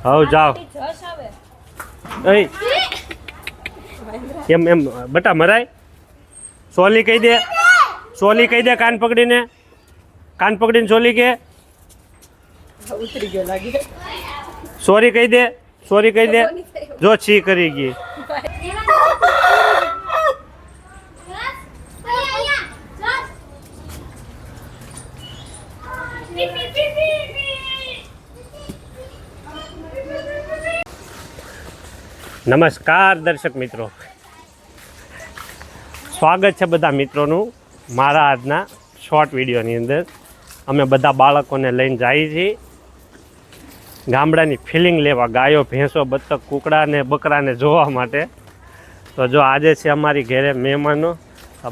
હવ જાઓ એમ એમ બટા મરાય સોલી કહી દે કાન પકડીને સોલી કે ઉતરી ગયો લાગે સોરી કહી દે જો છી કરી ગઈ નમસ્કાર દર્શક મિત્રો, સ્વાગત છે બધા મિત્રોનું મારા આજના શોર્ટ વિડીયોની અંદર. અમે બધા બાળકોને લઈને જઈએ છીએ ગામડાની ફિલિંગ લેવા, ગાયો ભેંસો બતક કૂકડા ને બકરાને જોવા માટે. તો જો આજે છે અમારી ઘરે મહેમાનો,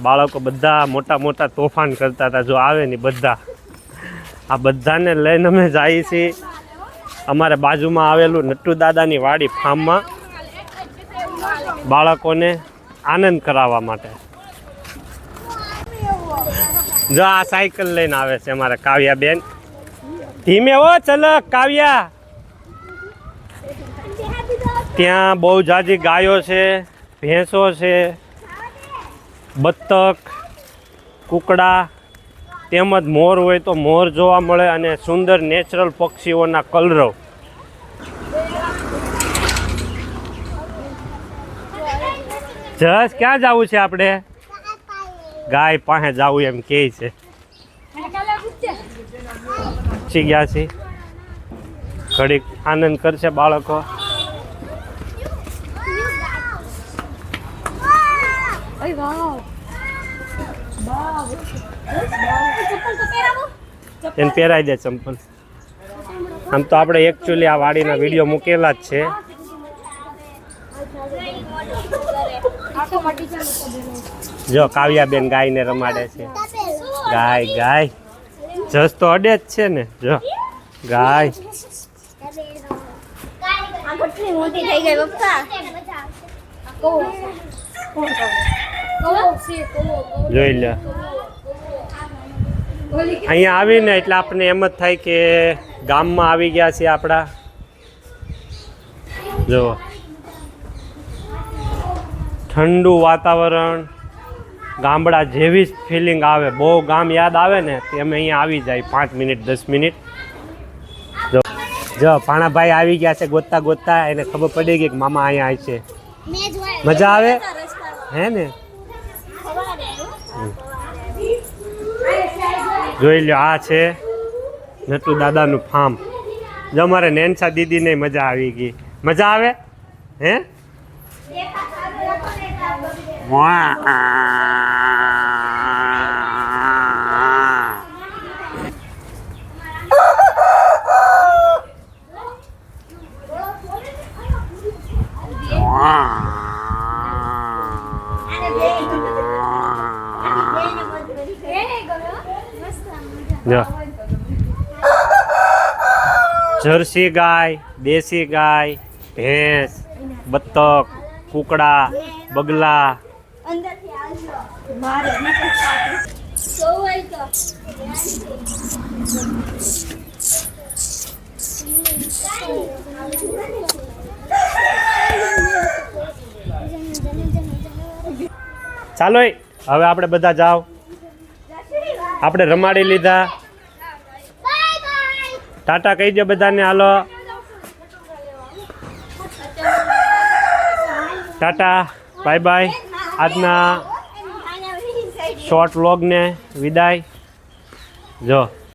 બાળકો બધા મોટા મોટા તોફાન કરતા હતા. જો આવે ને બધા, આ બધાને લઈને અમે જઈએ છીએ અમારે બાજુમાં આવેલું નટ્ટુ દાદાની વાડી ફાર્મમાં બાળકોને આનંદ કરાવવા માટે. જો આ સાયકલ લઈને આવે છે અમારે કાવ્યા બેન. ધીમે હો ચલો કાવ્યા. ત્યાં બહુ જાજી ગાયો છે, ભેંસો છે, બતક, કૂકડા તેમજ મોર હોય તો મોર જોવા મળે અને સુંદર નેચરલ પક્ષીઓના કલરવ. જસ ક્યાં જવું છે આપણે? ગાય પાસે જવું એમ કહે છે. પછી ગયા છે, ઘડીક આનંદ કરશે બાળકો. એને પહેરાઈ દે ચંપલ. આમ તો આપણે એકચ્યુઅલી આ વાડીના વિડીયો મૂકેલા જ છે. જો કાવ્યાબેન ગાયને રમાડે છે. ગાય જસ તો અડે જ છે ને. જો ગાય જોઈ લે. અહીંયા આવીને એટલે આપણને એમ જ થાય કે ગામમાં આવી ગયા છે આપણા. જો ઠંડુ વાતાવરણ, ગામડા જેવી જ ફિલિંગ આવે. બહુ ગામ યાદ આવે ને તે અમે અહીંયા આવી જાય 5 મિનિટ 10 મિનિટ. જો પાણાભાઈ આવી ગયા છે ગોતતા એને ખબર પડી ગઈ કે મામા અહીંયા આવી છે. મજા આવે હે ને? જોઈ લો, આ છે નટ્ટુ દાદાનું ફાર્મ. જો અમારે નેન્સા દીદીને મજા આવી ગઈ. મજા આવે હે? જર્સી ગાય, દેશી ગાય, ભેંસ, બતક, કૂકડા, બગલા. ચાલો હવે આપણે બધા જાઓ. આપણે રમાડી લીધા. ટાટા કહી દો બધાને. હાલો ટાટા, બાય બાય. આજના શોર્ટ વ્લોગને વિદાય. જો